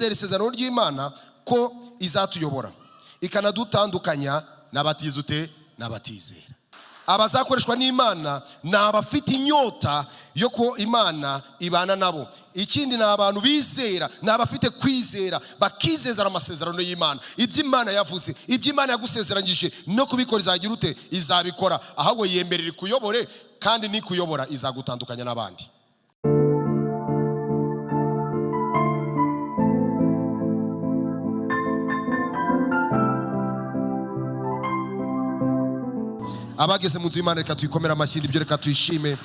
kwizera isezerano ry'Imana ko izatuyobora ikanadutandukanya n'abatizute n'abatizera. Abazakoreshwa n'Imana ni abafite inyota yo ko Imana ibana nabo. Ikindi ni abantu bizera, ni abafite kwizera, bakizezera amasezerano y'Imana. Ibyo Imana yavuze, ibyo Imana yagusezeranyije no kubikora izagira ute? Izabikora. Ahubwo yemerera kuyobore, kandi ni kuyobora izagutandukanya n'abandi. Abageze mu nzu y'Imana reka tuyikomera amashyi, ibyo reka tuyishime.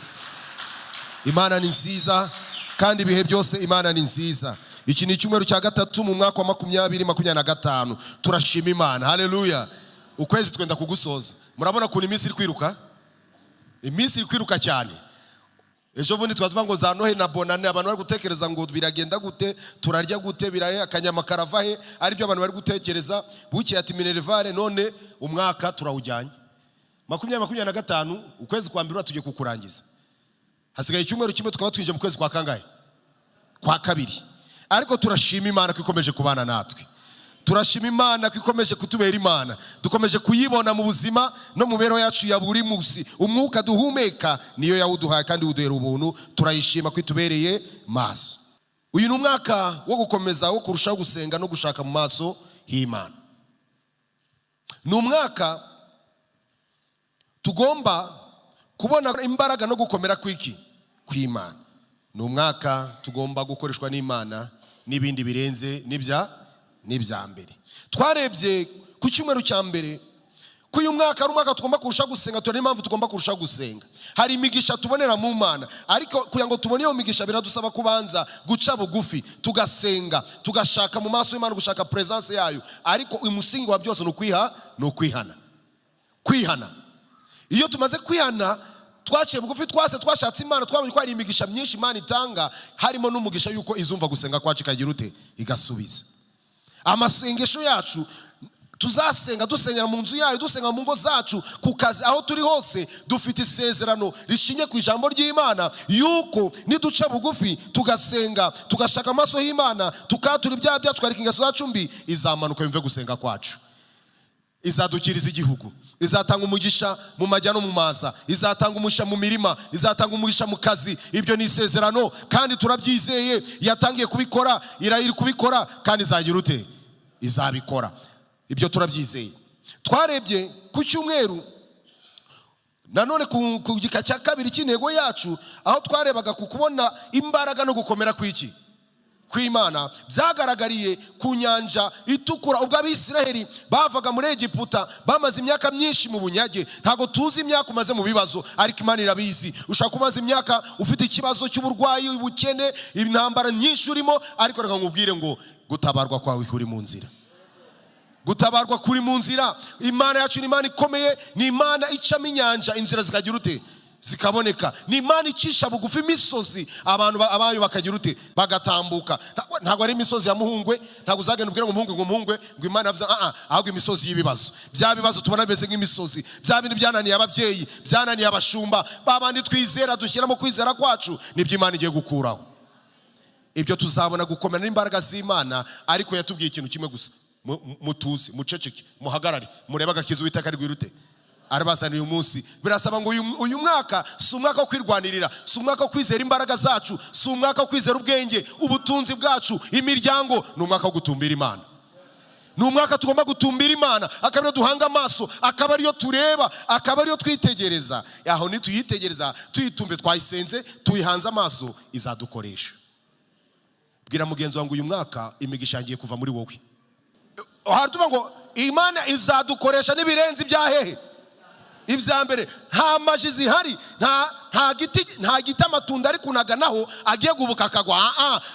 Imana ni nziza kandi ibihe byose Imana ni nziza. Iki ni icyumweru cya gatatu mu mwaka wa 2025. Turashima Imana. Haleluya. Ukwezi twenda kugusoza. Murabona ko iminsi iri kwiruka? Iminsi iri kwiruka cyane. Ejo bundi twavuga ngo za Nohe na Bonane, abantu bari gutekereza ngo biragenda gute, turarya gute, birahe akanyama karavahe, ari byo abantu bari gutekereza. Buki ati Minervare, none umwaka turawujyanye. 2025 ukwezi kwa mbere tugiye kukurangiza. Hasigaye icyumweru kimwe tukaba twinje mu kwezi kwa kangahe? Kwa kabiri. Ariko turashima Imana ko ikomeje kubana natwe. Turashima Imana ko ikomeje kutubera Imana. Dukomeje kuyibona mu buzima no mu bero yacu ya buri munsi. Umwuka duhumeka niyo yawuduhaye kandi uduhera ubuntu. Turayishima ko itubereye maso. Uyu ni umwaka wo gukomeza, wo kurushaho gusenga no gushaka mu maso h'Imana. Ni umwaka tugomba kubona imbaraga no gukomera kw'iki? Kw'Imana. Ni umwaka tugomba gukoreshwa n'Imana n'ibindi birenze n'ibya mbere. Twarebye ku cyumweru cya mbere ko uyu mwaka ari umwaka tugomba kurusha gusenga. Turi impamvu tugomba kurusha gusenga. Hari imigisha tubonera mu Mana, ariko kugira ngo tubone iyo migisha biradusaba kubanza guca bugufi, tugasenga, tugashaka mu maso y'Imana, gushaka presence yayo. Ariko umusingi wa byose ni ukwihana. Kwihana. Iyo tumaze kwihana, twaciye bugufi, twashatse Imana, twabonye ko hari imigisha myinshi Imana itanga, harimo n'umugisha yuko izumva gusenga kwacu ikagira ute? Igasubiza. Amasengesho yacu tuzasenga, dusengera mu nzu yayo, dusenga mu ngo zacu, ku kazi, aho turi hose, dufite isezerano rishingiye ku ijambo ry'Imana yuko niduca bugufi tugasenga, tugashaka amaso y'Imana, tukatura ibyaha byacu, twarika ingeso zacu mbi, izamanuka yumve gusenga kwacu. Izadukiriza igihugu, izatanga umugisha mu majya no mu maza, izatanga umugisha mu mirima, izatanga umugisha mu kazi. Ibyo ni isezerano kandi turabyizeye. Yatangiye kubikora, irahiri kubikora, kandi izagira ute? Izabikora. Ibyo turabyizeye. Twarebye ku cyumweru nanone ku gika cya kabiri cy'intego yacu, aho twarebaga ku kubona imbaraga no gukomera kw'iki? Kw'Imana. Byagaragariye ku nyanja itukura, ubwo Abisiraheli bavaga muri Egiputa, bamaze imyaka myinshi mu bunyage. Ntago tuzi imyaka umaze mu bibazo, ariko Imana irabizi. Ushaka kumaza imyaka ufite ikibazo cy'uburwayi, ubukene, intambara nyinshi urimo, ariko reka nkubwire ngo gutabarwa kwawe kuri mu nzira. Gutabarwa kuri mu nzira. Imana yacu ni Imana ikomeye, ni Imana icamo inyanja, inzira zikagira ute? Zikaboneka. Ni Imana icisha bugufi imisozi, abantu abayo bakagira ute? Bagatambuka. Ntago ari imisozi ya Muhungwe, ntago uzagenda ubwira ngo Muhungwe ngo Imana yavuze ahubwo imisozi y'ibibazo. Bya bibazo tubona bimeze nk'imisozi, bya bintu byananiye ababyeyi, byananiye abashumba, babandi twizera, dushyiramo kwizera kwacu, nibyo Imana igiye gukuraho. Ibyo tuzabona gukomera n'imbaraga z'Imana. Ariko yatubwiye ikintu kimwe gusa: mutuzi, muceceke, muhagarare, murebe agakiza Uwiteka ari gwirute arabazaniye umunsi. Birasaba ngo uyu mwaka si umwaka wo kwirwanirira, si umwaka wo kwizera imbaraga zacu, si umwaka wo kwizera ubwenge, ubutunzi bwacu, imiryango. Ni umwaka wo gutumbira Imana. Ni umwaka tugomba gutumbira Imana, akaba ariyo duhanga amaso, akaba ariyo tureba, akaba ariyo twitegereza. Aho nituyitegereza, tuyitumbe, twayisenze, tuyihanze amaso, izadukoresha. Bwira mugenzi wangu uyu mwaka imigisha yangiye kuva muri wowe. Haratuva ngo Imana izadukoresha n'ibirenze ibyahehe ibya mbere. Nta maji zihari, nta giti amatunda ari kunaganaho agiye gubuka akagwa.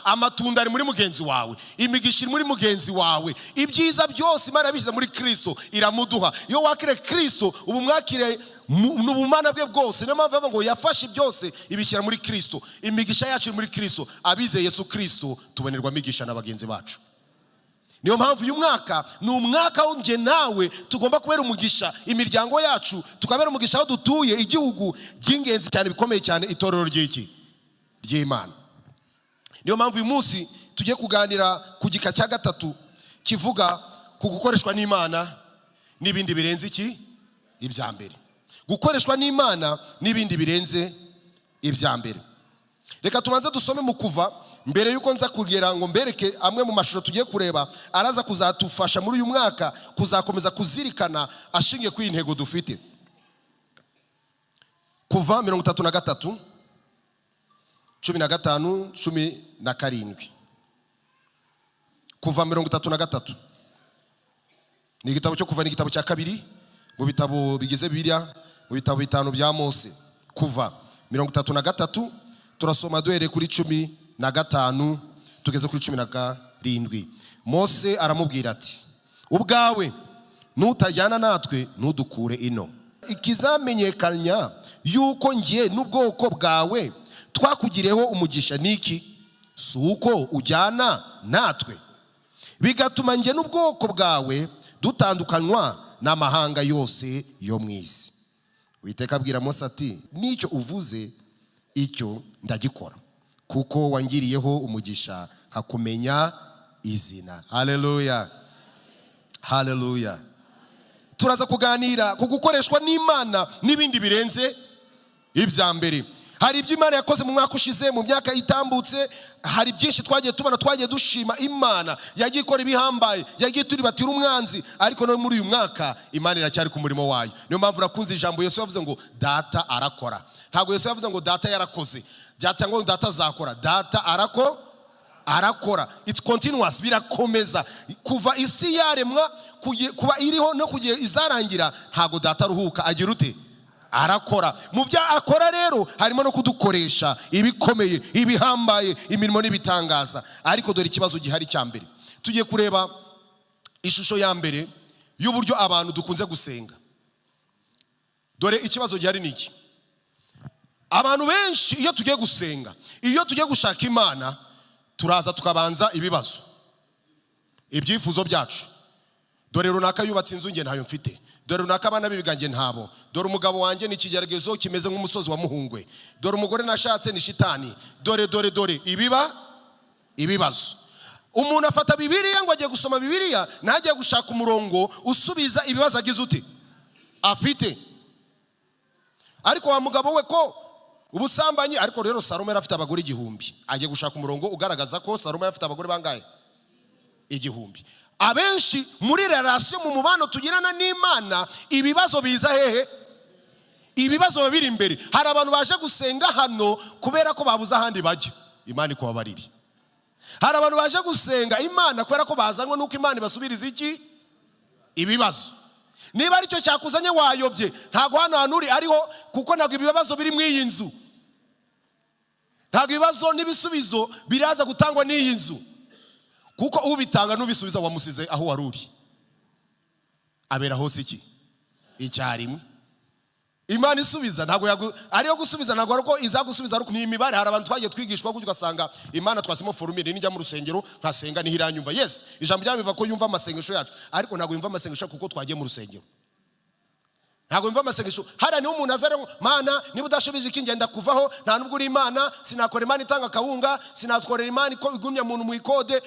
Amatunda ari muri mugenzi wawe, imigisha iri muri mugenzi wawe. Ibyiza byose Imana yabishyize muri Kristo, iramuduha. Iyo wakire Kristo ubu mwakire n'ubumana bwe bwose. Niyo mpamvu ngo yafashe byose ibishyira muri Kristo. Imigisha yacu iri muri Kristo. Abizeye Yesu Kristo tubonerwa imigisha na bagenzi bacu. Niyo mpamvu uyu mwaka ni umwaka w'nge nawe tugomba kubera umugisha imiryango yacu, tukabera umugisha aho dutuye, igihugu by'ingenzi cyane, bikomeye cyane, itorero ry'Imana. Niyo mpamvu uyu munsi tugiye kuganira ku gika cya gatatu kivuga ku gukoreshwa n'Imana n'ibindi birenze iki ibya mbere. Gukoreshwa n'Imana n'ibindi birenze ibya mbere. Reka tubanze dusome mu Kuva mbere yuko nza kugera ngo mbereke amwe mu mashusho tugiye kureba araza kuzatufasha muri uyu mwaka kuzakomeza kuzirikana ashingiye ku intego dufite. Kuva 33 15 17. Kuva 33 ni igitabo cyo Kuva, ni igitabo cya kabiri mu bitabo bigize Bibiliya, mu bitabo bitanu bya Mose. Kuva 33 turasoma duhere kuri 15 tugeze kuri 17. Mose aramubwira ati, ubwawe nutajyana natwe ntudukure ino. Ikizamenyekanya yuko ngiye n'ubwoko bwawe twakugireho umugisha niki, si uko ujyana natwe, bigatuma ngiye n'ubwoko bwawe dutandukanywa n'amahanga yose yo mu isi. Uwiteka abwira Mose ati, nicyo uvuze icyo ndagikora, kuko wangiriyeho umugisha nkakumenya izina. Haleluya, haleluya. Turaza kuganira ku gukoreshwa n'Imana n'ibindi birenze ibya mbere. Hari ibyo Imana yakoze mu mwaka ushize, mu myaka itambutse, hari byinshi twagiye tubona, twagiye dushima Imana, yagiye ikora ibihambaye, yagiye turibatira umwanzi, ariko no muri uyu mwaka Imana iracyari ku murimo wayo. Niyo mpamvu nakunze ijambo Yesu yavuze ngo data arakora. Ntabwo Yesu yavuze ngo data yarakoze, byatangwa ngo data azakora. Data arakora. It's continuous, birakomeza kuva isi yaremwa kuba iriho no kugiye izarangira. Ntago data aruhuka, agira ute? Arakora. Mu byo akora rero harimo no kudukoresha ibikomeye, ibihambaye, imirimo n'ibitangaza. Ariko dore ikibazo gihari cya mbere. Tugiye kureba ishusho ya mbere y'uburyo abantu dukunze gusenga. Dore ikibazo gihari niki? Abantu benshi iyo tugiye gusenga, iyo tugiye gushaka Imana, turaza tukabanza ibibazo, ibyifuzo byacu. Dore runaka yubatse inzu nge ntayo mfite, dore runaka abana bibigange ntabo, dore umugabo wanjye ni ikigeragezo kimeze nk'umusozi wa Muhungwe, dore umugore nashatse ni shitani, dore ibibazo. Umuntu afata Bibiliya ngo agiye gusoma Bibiliya, ntagiye gushaka umurongo usubiza ibibazo agize ute afite. Ariko wa mugabo we ko ubusambanyi, ariko rero Salomo yari afite abagore 1000, agiye gushaka umurongo ugaragaza ko Salomo yari afite abagore bangahe? 1000. Abenshi muri relation mu mubano tugirana n'Imana, ibibazo biza hehe? Ibibazo babiri imbere. Hari abantu baje gusenga hano kubera ko babuze ahandi bajya, Imana ikubabarire. Hari abantu baje gusenga Imana kubera ko bazanwe nuko Imana ibasubiriza iki? Ibibazo. Niba ari cyo cyakuzanye wayobye, ntago hano hanuri ariho, kuko ntago ibibazo biri mu iyi nzu. Ntago ibibazo n'ibisubizo biraza gutangwa n'iyi nzu, kuko ubitanga n'ubisubiza wamusize aho waruri. Abera hose iki? Icyarimwe. Imana isubiza ntago ariyo gusubiza, ntago ariko izagusubiza, ariko ni imibare. Hari abantu twagiye twigishwa gutyo ugasanga Imana twasimo formule, ninjya mu rusengero nkasenga nihiranyumva. Yes, ijambo ryamiva ko yumva amasengesho yacu, ariko ntago yumva amasengesho kuko twagiye mu rusengero. Ntago yumva amasengesho. Hari ni umuntu azare ngo Mana niba udashobije iki ngenda kuvaho, nta nubwo uri Imana, sinakora Imana itanga kawunga, sinatworera Imana ko igumya muntu mu ikode.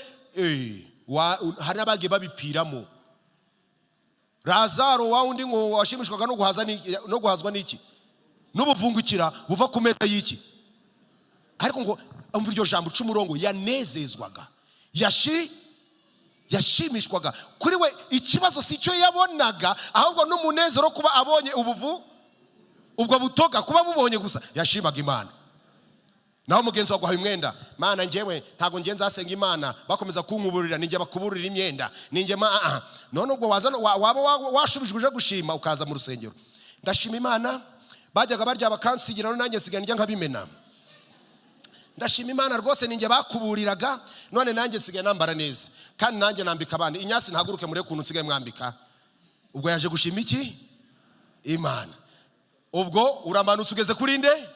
Hari abagiye babipfiramo. Lazaro wa undi ngo washimishwaga no guhazwa n'iki? N'ubuvungukira buva ku meza y'iki? Ariko ngo umva iryo jambo c'umurongo, yanezezwaga, yashimishwaga. Kuri we ikibazo si cyo yabonaga, ahubwo n'umunezero kuba abonye ubwo butoga, kuba bubonye gusa yashimaga Imana. Naho mugenzi waguhaye umwenda, Mana ngewe ntago ngiye nzasenga Imana bakomeza kunkuburira, ninjye bakuburira imyenda, ninjye none ubwo waba washubijwe uje gushima ukaza mu rusengero. Ndashima Imana, bajyaga barya bakansigira none nanjye sigaye njya nkabimena. Ndashima Imana rwose, ninjye bakuburiraga none nanjye sigaye nambara neza, kandi nanjye nambika abandi. Inyasi ntaguruke muri kuntu sigaye mwambika. Ubwo yaje gushima iki? Imana. Ubwo uramanutse ugeze kuri nde?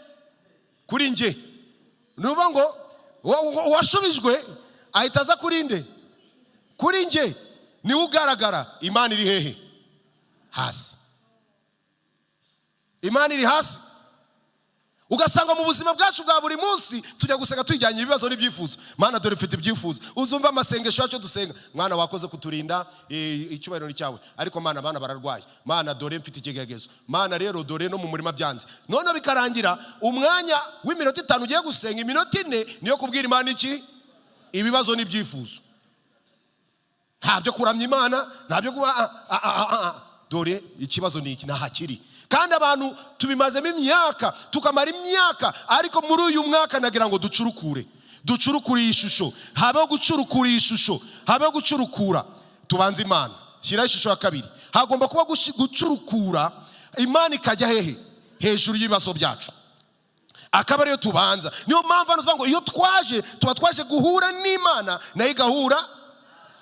Kuri nge. Nuvuga ngo washubijwe ahita aza kuri nde? Kuri nge. Ni ugaragara. Imana iri hehe? Hasi. Imana iri hasi. ugasanga mu buzima bwacu bwa buri munsi tujya gusenga twijyanye ibibazo n'ibyifuzo. Mana dore mfite ibyifuzo. Uzumva amasengesho yacu dusenga, Mwana wakoze kuturinda, icyubahiro ni cyawe, ariko Mana abana bararwaye, Mana dore mfite ikigegezo, Mana rero dore no mu murima byanze. None bikarangira umwanya w'iminota 5 ugiye gusenga, iminota 4 niyo kubwira Imana iki? Ibibazo n'ibyifuzo. Ntabyo kuramya Imana, ntabyo kuba dore ikibazo ni iki nahakiri. Kandi abantu tubimazemo imyaka, tukamara imyaka, ariko muri uyu mwaka nagira ngo ducurukure ishusho. Habeho gucurukura ishusho, habeho gucurukura. Tubanze Imana, shyira ishusho ya kabiri. Hagomba kuba gucurukura, Imana ikajya hehe? Hejuru y'ibibazo byacu. Akaba ariyo tubanza. Niyo mpamvu tuvuga ngo iyo twaje, tuba twaje guhura n'Imana, nayo igahura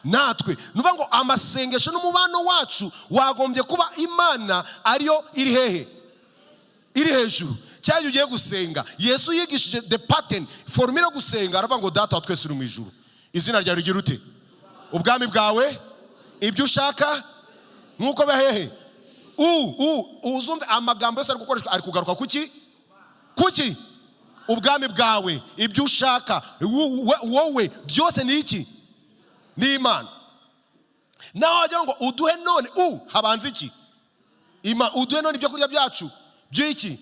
natwe. Nuvuga ngo amasengesho n'umubano wacu wagombye kuba Imana ariyo iri hehe? Iri hejuru. Cyangwa ugiye gusenga, Yesu yigishije the pattern, formula yo gusenga, aravuga ngo Data wa twese uri mu ijuru, izina ryawe rigira ute? Ubwami bwawe, ibyo ushaka nkuko bahehe. Uzumve amagambo yose ari gukoreshwa, ari kugaruka kuki? Ubwami bwawe, ibyo ushaka, wowe byose ni iki? Ni Imana. Naho wajya ngo uduhe none, habanza iki? Uduhe none ibyo kurya byacu by'iki?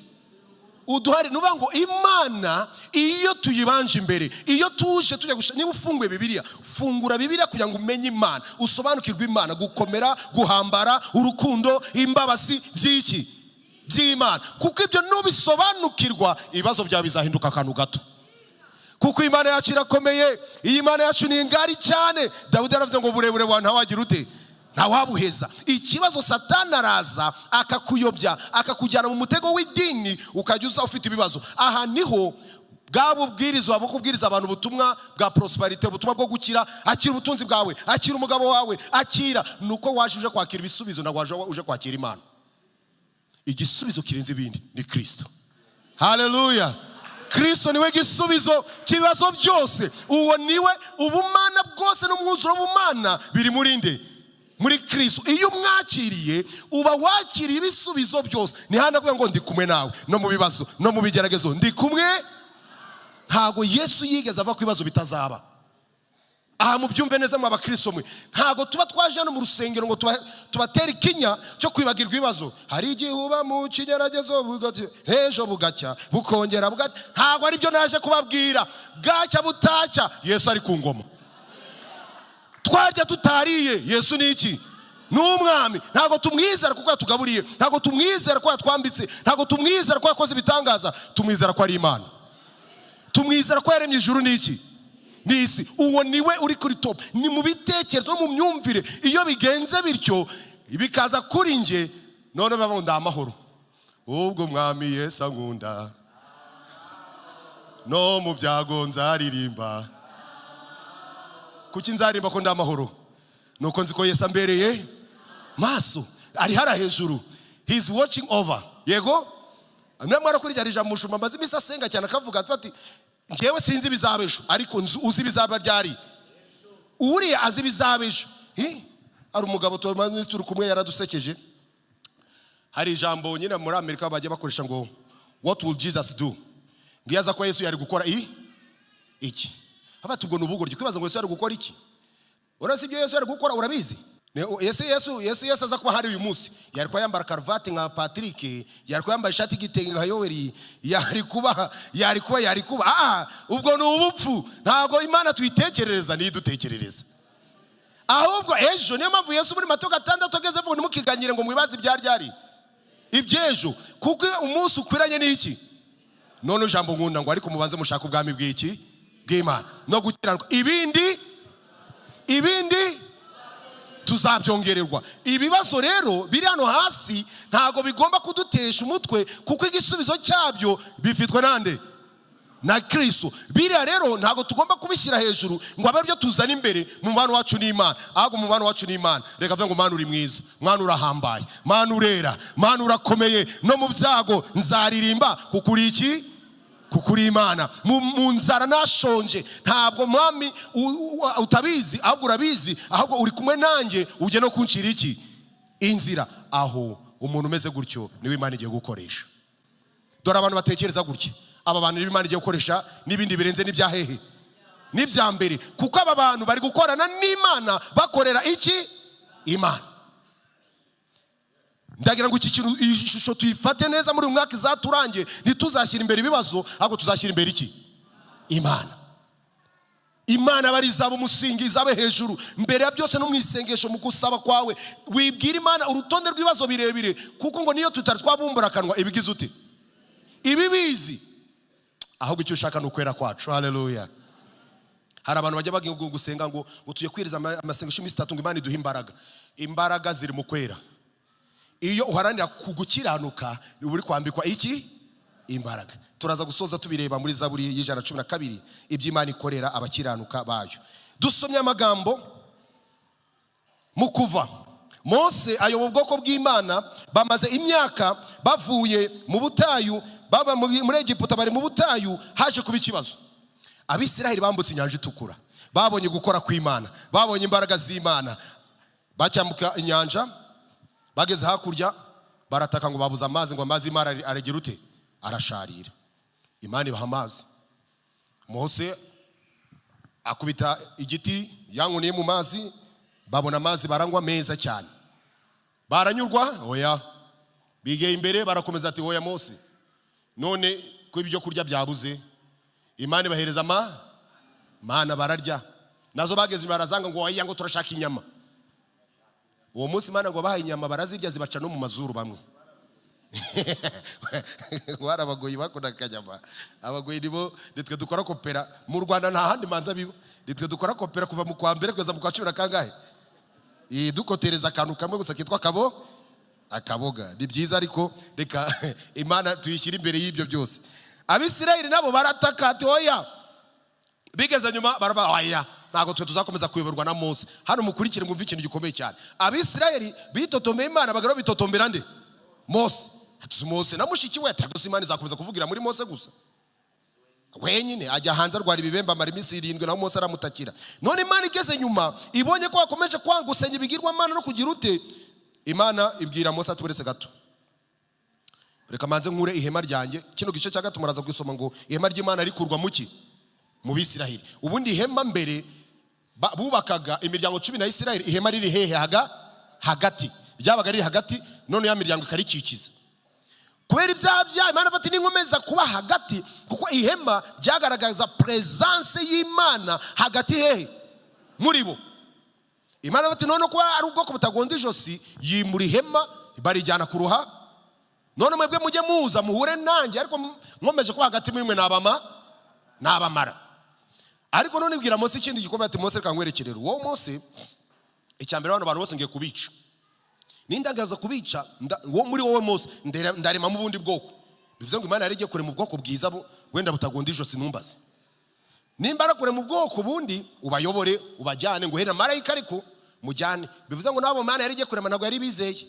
Uduhari. Nuvuga ngo Imana iyo tuyibanje imbere, iyo tuje tujya niba ufunguye Bibiliya, fungura Bibiliya kugira ngo umenye Imana, usobanukirwe Imana, gukomera, guhambara, urukundo, imbabasi by'iki? By'Imana. Kuko ibyo nubisobanukirwa, ibibazo byawe bizahinduka akantu gato. Kuko Imana yacu irakomeye, iyi Imana yacu ni ngari cyane. Dawidi yaravuze ngo burebure bwa ntawagira ute? Ntawabuheza. Ikibazo Satani araza akakuyobya, akakujyana mu mutego w'idini, ukajya uza ufite ibibazo. Aha niho bwabo bwirizwa bwo kubwiriza abantu ubutumwa bwa prosperity, ubutumwa bwo gukira. Akira ubutunzi bwawe, akira umugabo wawe, akira. Nuko waje uje kwakira ibisubizo, na waje uje kwakira Imana. Igisubizo kirenze ibindi ni Kristo. Hallelujah. Kristo niwe gisubizo kibazo byose. Uwo niwe ubumana bwose n'umwuzuro w'ubumana biri muri nde? Muri Kristo. Iyo mwakiriye, uba wakiriye ibisubizo byose. Ni handa kuvuga ngo ndi kumwe nawe no mu bibazo no mu bigeragezo, ndi kumwe. Ntago Yesu yigeze ava ku bibazo bitazaba. Aha mu byumve neza mu abakristo mwe, ntago tuba twaje hano mu rusengero ngo tubatera ikinya cyo kwibagirwa ibibazo. Hari igihe uba mu kigeragezo bugacya, ejo bugacya, bukongera bugacya. Ntago ari byo naje kubabwira. Bwacya butacya, Yesu ari ku ngoma. Twarya tutariye, Yesu ni iki? Ni umwami. Ntago tumwizera kuko yatugaburiye, ntago tumwizera kuko yatwambitse, ntago tumwizera kuko yakoze ibitangaza. Tumwizera ko ari Imana. Tumwizera ko yaremye ijuru n'iki? Nisi. Uwo niwe uri kuri top. Ni mu bitekerezo no mu myumvire. Iyo bigenze bityo, bikaza kuri nge, none baba ndamahoro. Ubwo mwami Yesu ankunda, no mu byago nzaririmba. Kuki nzaririmba ko ndamahoro? Nuko nzi ko Yesu ambereye maso, ari hara hejuru. He is watching over. Yego? Namara kuri ryari jamwe mushuma maze imisa senga cyane akavuga ati ngewe sinzi bizabejo, ariko uzi bizaba ryari. Uri azi bizabejo. Ari umugabo tumaze turi kumwe yaradusekeje. Hari ijambo nyine muri Amerika bajya bakoresha ngo what will Jesus do? Ngiyaza ko Yesu yari gukora iki? Abatu ubwo nubugorye kwibaza ngo Yesu yari gukora iki? Urasi ibyo Yesu yari gukora urabizi? Yesu aza kuba hari uyu munsi, yari kwa yambara karuvati nka Patrick, yari kwa yambara ishati y'igitenge nka Yoweri, yari kuba ubwo ni ubupfu. Ntago Imana tuyitekerereza ni dutekerereza. Ahubwo ejo niyo mpamvu Yesu muri Matayo 6 ageze avuga nimukiganyire ngo mwibaze ibyaryari ibyejo, kuko umunsi ukwiranye n'iki? None ijambo nkunda ngo ariko mubanze mushaka ubwami bw'iki? Bw'Imana no gukiranirwa, ibindi tuzabyongererwa. Ibibazo rero biri hano hasi ntago bigomba kudutesha umutwe, kuko igisubizo cyabyo bifitwe nande? Na Kristo. Biriya rero ntago tugomba kubishyira hejuru ngo abe byo tuzana imbere mu mubano wacu n'Imana. Ahubwo mu mubano wacu n'Imana reka tuvuge ngo Mana uri mwiza, Mana urahambaye, Mana urera, Mana urakomeye, no mu byago nzaririmba kuko uri iki? Kuko uri Imana. Mu nzara nashonje ntabwo mwami utabizi, ahubwo urabizi, ahubwo uri kumwe nanjye ujye no kuncira iki? Inzira. Aho umuntu umeze gutyo niwe Imana igiye gukoresha. dore abantu batekereza gutya, aba bantu Imana igiye gukoresha n'ibindi birenze n'ibya hehe n'ibya mbere, kuko aba bantu bari gukorana n'Imana bakorera iki? Imana. Ndagira ngo iki kintu, iyi shusho tuyifate neza muri uyu mwaka izaturange, ntituzashyira imbere ibibazo, ahubwo tuzashyira imbere iki? Imana. Imana bari izaba umusingi, izabe hejuru mbere ya byose. No mu isengesho mu gusaba kwawe wibwira Imana urutonde rw'ibibazo birebire, kuko ngo niyo tutari twabumbura akanwa ibigize ute? Ibibizi. Ahubwo icyo ushaka n'ukwera kwacu. Haleluya. Hari abantu bajya bagiye gusenga ngo tuye kwiriza amasengesho iminsi 3 ngo Imana iduhe imbaraga. Imbaraga ziri mu kwera. Iyo uharanira kugukiranuka uri kwambikwa iki? Imbaraga. Turaza gusoza tubireba muri Zaburi y'ijana 12 iby'Imana ikorera abakiranuka bayo. Dusomye amagambo mu Kuva. Mose ayoboye ubwoko bw'Imana, bamaze imyaka bavuye mu butayu, baba muri Egiputa, bari mu butayu. Haje kuba ikibazo. Abisiraheli bambutse inyanja itukura, babonye gukora kw'Imana, babonye imbaraga z'Imana, bacyambuka inyanja. Bageze hakurya barataka ngo babuze amazi, ngo amazi Imana aragira ute? Arasharira. Imana ibaha amazi. Mose akubita igiti yankuniye mu mazi, babona amazi barangwa meza cyane. Baranyurwa? Oya. Bigeye imbere barakomeza ati oya Mose, none ko ibyo kurya byabuze. Imana ibahereza mana bararya. Nazo bageze barazanga ngo oya ngo turashaka inyama. Uwo munsi Imana ngo bahaye inyama barazirya, zibaca no mu mazuru bamwe. Warabagoyi bakunda kanyama. Abagoyi nibo nitwe dukora kopera mu Rwanda, nta handi manza bibo. Nitwe dukora kopera kuva mu kwa mbere kugeza mu kwa 10 kangahe. Dukotereza akantu kamwe gusa kitwa akaboga. Ni byiza ariko reka Imana tuyishyira imbere y'ibyo byose. Abisirayeli nabo barataka ati oya. Bigeze nyuma baraba oya, ntago twe tuzakomeza kuyoborwa na Mose. Hano mukurikire mwumva ikintu gikomeye cyane. Abisirayeli bitotombeye Imana, bagaro bitotombera nde? Mose. Ati Mose na mushiki we ati Imana izakomeza kuvugira muri Mose gusa. Wenyine ajya hanze arwara ibibemba mara iminsi 7 na Mose aramutakira. None Imana igeze nyuma ibonye ko akomeje kwanga usenya ibigirwa Imana no kugira ute, Imana ibwira Mose ati buretse gato, reka manze nkure ihema ryanjye. Kino gice cya gato muraza gusoma ngo ihema ry'Imana rikurwa muki? Mu Bisiraheli. Ubundi ihema mbere bubakaga imiryango 10 na Isiraheli, ihema riri hehe? Hagati. Ryabaga riri hagati, none ya miryango ikarikikiza. Kubera ibya Imana bati ninkomeza kuba hagati, kuko ihema ryagaragaza presence y'Imana hagati hehe? Muri bo. Imana bati none ko ari ubwoko butagonda ijosi, yimura ihema barijyana kuruha. None mwebwe mujye muza muhure nanjye, ariko nkomeje kuba hagati mwimwe n'abamara. Ariko none ibwira Mose ikindi gikomeye ati Mose kankwerekerero. Wowe Mose, icyambere abantu bose ngiye kubica. Nindagaza kubica wo muri wowe Mose ndarema mu bundi bwoko. Bivuze ngo Imana yari igiye kure mu bwoko bwiza wenda butagonda ijosi numbaze. Nimbara kure mu bwoko bundi ubayobore ubajyane ngo hera marayika ariko mujyane. Bivuze ngo nabo Imana yari igiye kurema ntabwo yari bizeye.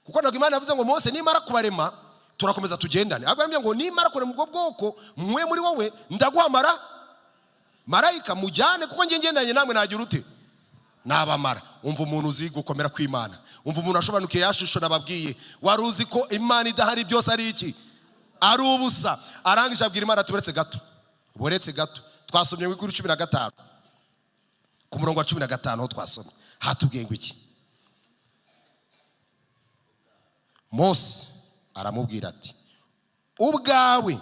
Kuko ntabwo Imana yavuze ngo Mose nimara kubarema turakomeza tugendane. Agambye ngo nimara kure mu bwoko mwe muri wowe ndaguhamara marayika mujyane, kuko ngendanye namwe nagira ute? Nabamara. Umva umuntu uzi gukomera kw'Imana. Umva umuntu ashobanukiye yashusho nababwiye. Wari uzi ko Imana idahari byose ari iki? Ari ubusa. Arangije abwira Imana ati buretse gato. Twasomye mu 15 ku murongo wa 15 aho twasomye. Hatubwiye ngo iki? Mose aramubwira ati ubwawe,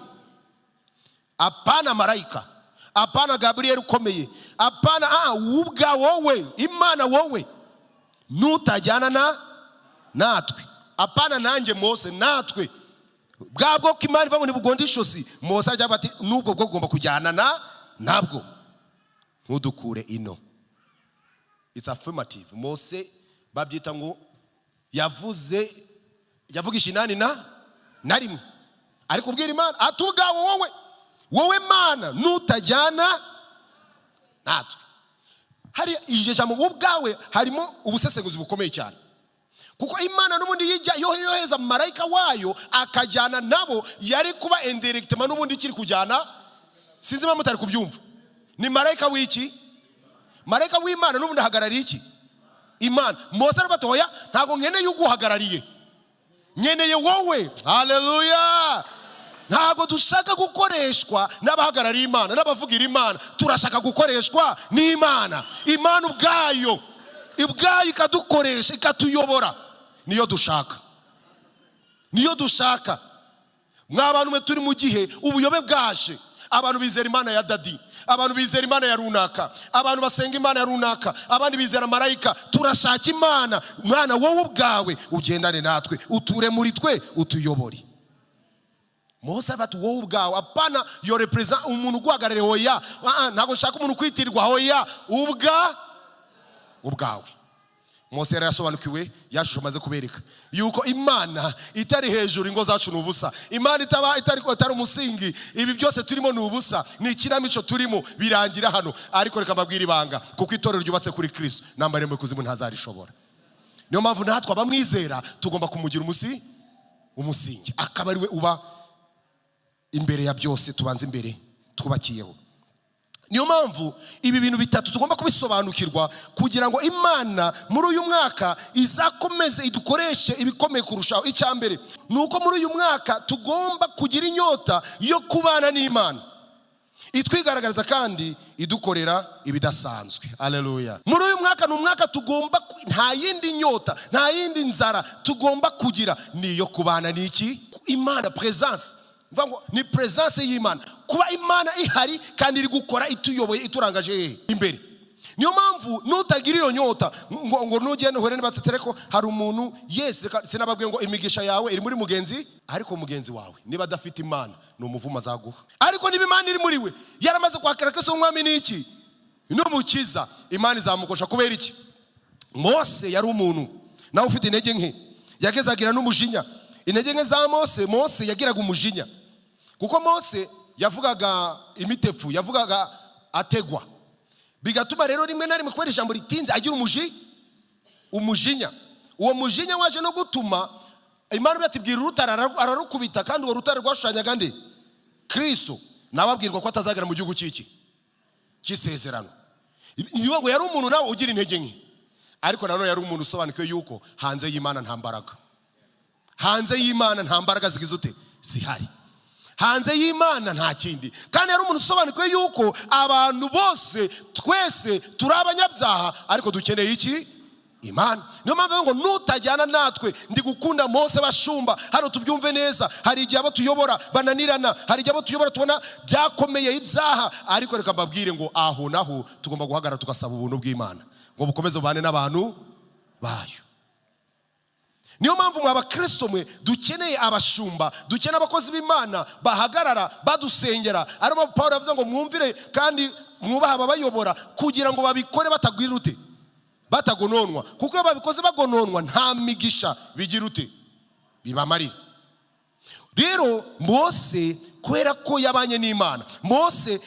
apana marayika, apana Gabriel ukomeye, apana ubwa wowe Imana wowe nutajyana natwe, apana nanjye Mose natwe. Bwabwo ko Imana iva ngo nibugonda ishosi, Mose ajya ati nubwo bwo gomba kujyana nabwo ntudukure ino. It's affirmative. Mose babyita ngo yavugisha inani na rimwe. Ariko ubwira Imana ati ubwawe wowe Mana nutajyana natwe. Hari ijambo ubwawe harimo ubusesenguzi bukomeye cyane, kuko Imana n'ubundi yohereza marayika wayo akajyana nabo, yari kuba indirectement n'ubundi kiri kujyana. Sinzi mpamvu mutari kubyumva. Ni marayika w'iki? Marayika w'Imana n'ubundi hagarariye iki? Imana. Mose arabatoya ntago nkeneye uguhagarariye, nkeneye wowe. Haleluya. ntago dushaka gukoreshwa n'abahagarariye Imana n'abavugira Imana, turashaka gukoreshwa n'Imana. Imana ubwayo ikadukoresha ikatuyobora, niyo dushaka. Mw'abantu mwe turi mu gihe ubuyobe bwaje, abantu bizera Imana ya dadi, abantu bizera Imana ya runaka, abantu basenga Imana ya runaka, abandi bizera marayika. Turashaka Imana. Mwana wowe ubwawe ugendane natwe, uture muri twe, utuyobore. Mose afata wowe ubwawe, apana yo represent umuntu guhagarare hoya. Ntago nshaka umuntu kwitirirwa hoya, ubwawe. Mose yari yasobanukiwe, yashusho maze kubereka yuko Imana itari hejuru, ingo zacu n'ubusa. Imana itari umusingi, ibi byose turimo n'ubusa, ni ikinamico turimo, birangira hano. Ariko reka mbabwire ibanga, kuko itorero ryubatse kuri Kristo, nambare mu kuzimu ntazarishobora. Niyo mpamvu natwe abamwizera tugomba kumugira umusingi, akaba ari we uba imbere ya byose, tubanze imbere twubakiyeho. Niyo mpamvu ibi bintu bitatu tugomba kubisobanukirwa, kugira ngo Imana muri uyu mwaka izakomeze idukoreshe ibikomeye kurushaho. Icya mbere nuko muri uyu mwaka tugomba kugira inyota yo kubana n'Imana, itwigaragariza kandi idukorera ibidasanzwe. Haleluya. Muri uyu mwaka ni umwaka tugomba, nta yindi nyota, nta yindi nzara tugomba kugira, niyo kubana n'iki? Imana, presence. Ni presence y'Imana, kuba Imana ihari kandi iri gukora, ituyoboye, iturangaje imbere. Niyo mpamvu nutagira iyo nyota ngo nugende uhure nibasetereko hari umuntu, yes, sinababwiye ngo imigisha yawe iri muri mugenzi, ariko mugenzi wawe niba adafite Imana ni umuvumo azaguha. Ariko niba Imana iri muri we, yaramaze kwakira ko umwami n'iki n'umukiza, Imana izamukosha. Kubera iki? Mose yari umuntu nawe ufite intege nke, yagezagira n'umujinya. Intege nke za Mose yagiraga umujinya, kuko Mose yavugaga imitepfu, yavugaga ategwa, bigatuma rero rimwe na rimwe kubera ijambo ritinze agira umujinya. Uwo mujinya waje no gutuma Imana yatibwira urutare ararukubita, kandi uwo rutare rwashushanyaga nde? Kristo. Nababwirwa ko atazagera mu gihugu cy'isezerano. Niyo ngo yari umuntu nawe ugira intege nke, ariko nanone yari umuntu usobanukiwe yuko hanze y'Imana nta mbaraga. Hanze y'Imana nta mbaraga zigizute zihari. Hanze y'Imana nta kindi. Kandi yari umuntu usobanukiwe yuko abantu bose twese turi abanyabyaha, ariko dukeneye iki? Imana. Niyo mpamvu ngo nutajyana natwe, ndi gukunda Mose bashumba hano tubyumve neza. Hari igihe abo tuyobora bananirana, hari igihe abo tuyobora tubona byakomeye ibyaha, ariko reka mbabwire ngo aho naho tugomba guhagarara tugasaba ubuntu bw'Imana ngo bukomeze bubane n'abantu bayo. Niyo mpamvu mwa bakristo mwe dukeneye abashumba, dukeneye abakozi b'Imana bahagarara badusengera. Arimo Paulo yavuze ngo mwumvire kandi mwubaha ababayobora, kugira ngo babikore batagwira ute? Batagononwa. Kuko iyo babikoze bagononwa nta migisha bigira ute? Bibamarira. Rero Mose kubera ko yabanye n'Imana, Mose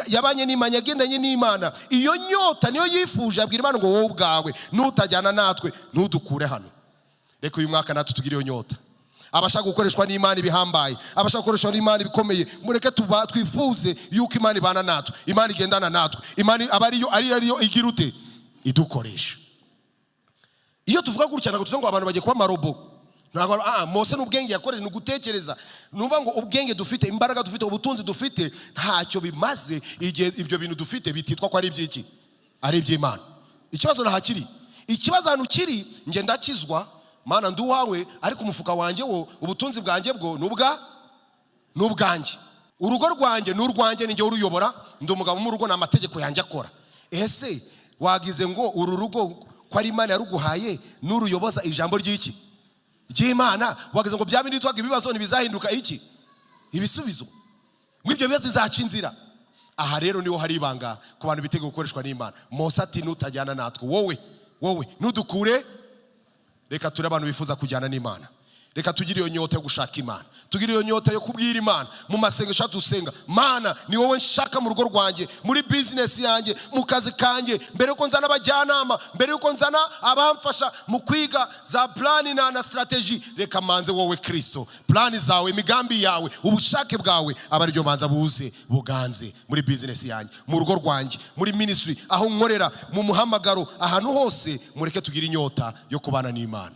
yabanye n'Imana, yagendanye n'Imana, iyo nyota niyo yifuje. Abwira Imana ngo wowe ubwawe nutajyana natwe ntudukure hano. Reka uyu mwaka natwe tugire iyo nyota. Abashaka gukoreshwa n'Imana ibihambaye, abashaka gukoreshwa n'Imana bikomeye, mureke twifuze yuko Imana ibana natwe, Imana igendana natwe, Imana ariyo igira ute? Idukoresha. Iyo tuvuga gutya ntabwo tuvuga ngo abantu bagiye kuba amarobo. Ntabwo Mose n'ubwenge yakoresheje ni ugutekereza. Numva ngo ubwenge dufite, imbaraga dufite, ubutunzi dufite ntacyo bimaze igihe ibyo bintu dufite bititwa ko ari iby'iki? Ari iby'Imana. Ikibazo nahakiri. Ikibazo hano kiri, nge ndakizwa, Mana nduwawe, ariko umufuka wanjye wo, ubutunzi bwanjye bwo n'ubwanjye. Urugo rwanjye n'urwanjye, ninjye uruyobora, ndi umugabo mu rugo n'amategeko yanjye akora. Ese wagize ngo uru rugo ko ari Imana yaruguhaye n'uruyoboza ijambo ry'iki? Ry'Imana. Wagize ngo bya bindi twaga ibibazo ntibizahinduka iki? Ibisubizo. Mwibyo bibazo bizaca inzira. Aha rero niho hari ibanga ku bantu bitega gukoreshwa n'Imana. Mose ati nutajyana natwe, wowe nudukure. Reka turi abantu bifuza kujyana n'Imana. Reka tugire iyo nyota yo gushaka Imana, tugire iyo nyota yo kubwira Imana mu masengesho dusenga. Mana ni wowe nshaka mu rugo rwanjye, muri business yanjye, mu kazi kanjye, mbere yuko nzana abajyanama, mbere yuko nzana abamfasha mu kwiga za plan na strategy. Reka manze wowe Kristo, plan zawe, imigambi yawe, ubushake bwawe abari ryo manza buze buganze muri business yanjye, mu rugo rwanjye, muri ministry, aho nkorera, mu muhamagaro, ahantu hose. Mureke tugire inyota yo kubana n'Imana.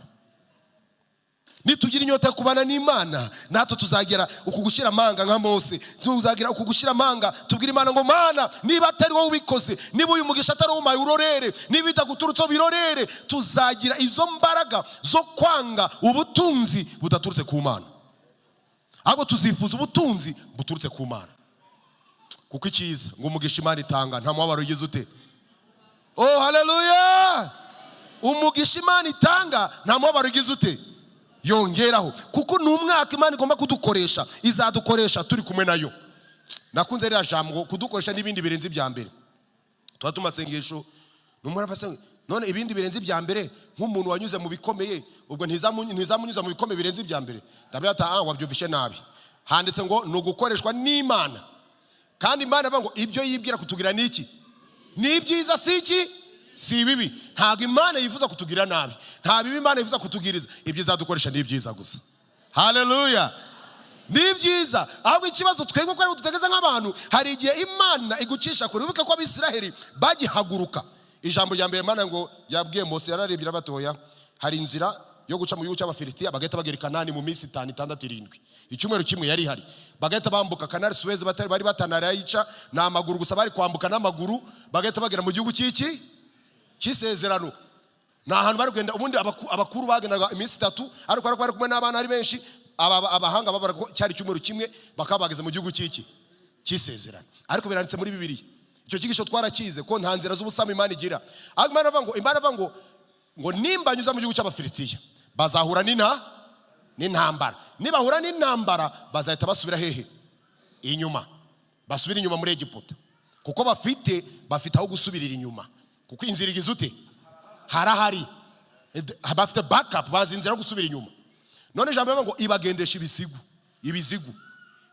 nitugira inyota yo kubana n'Imana, natwe tuzagera uku gushira amanga nka Mose. Tuzagira uku gushira amanga tubwira Imana ngo Mana, niba atari wowe ubikoze, niba uyu mugisha atari umaye urorere, niba bitaguturutse birorere. Tuzagira izo mbaraga zo kwanga ubutunzi budaturutse ku Mana, ahubwo tuzifuza ubutunzi buturutse ku Mana. Kuko icyiza ngo umugisha Imana itanga nta mubabaro ugize ute. Oh haleluya! Umugisha Imana itanga nta mubabaro ugize ute, yongeraho. Kuko n'umwaka Imana igomba kudukoresha, izadukoresha turi kumwe nayo. Nakunze rya jambo kudukoresha n'ibindi birenze ibya mbere. Tuba tumasengesho n'umwana afase none ibindi birenze ibya mbere, nk'umuntu wanyuze mu bikomeye, ubwo ntizamunyuza mu bikomeye birenze ibya mbere. Ndabyata wabyumvishe nabi. Handitse ngo no gukoreshwa n'Imana. Kandi Imana avuga ngo ibyo yibwira kutugira niki? Ni byiza siki? Si bibi. Ntabwo Imana yifuza kutugira nabi. Nta bibi Imana yifuza kutugiriza. Ibyiza dukoresha ni byiza gusa. Haleluya. Ni byiza. Ahubwo ikibazo twebwe ko dutegeza nk'abantu, hari igihe Imana igucisha kure. Wibuke ko Abisiraheli bagihaguruka. Ijambo rya mbere Imana ngo yabwiye Mose, yararebye abatoya, hari inzira yo guca mu gihugu cy'Abafilisitiya, bagahita bagera Kanani mu minsi 5, 6, 7. Icyumweru kimwe yari hari. Bagahita bambuka Kanari Suez, bari batanarayica n'amaguru gusa, bari kwambuka n'amaguru, bagahita bagera mu gihugu cy'isezerano. Na ahantu bari kugenda, ubundi abakuru bagendaga iminsi 3, ariko bari kumwe n'abana ari benshi. Abahanga babara ko cyari icyumweru kimwe bakaba bageze mu gihugu cy'isezerano. Ariko biranditse muri Bibiliya. Icyo kigisho twarakize ko nta nzira z'ubusamo Imana igira. Imana avuga ngo nimba nyuza mu gihugu cy'Abafilisitiya bazahura n'intambara. Nibahura n'intambara bazahita basubira hehe? Inyuma. Basubira inyuma muri Egiputa. Kuko bafite aho gusubirira inyuma. Kuko inzira igize ute? Harahari. Bafite backup, bazi inzira yo gusubira inyuma. None ijambo rivuga ngo ibagendesha ibizigu.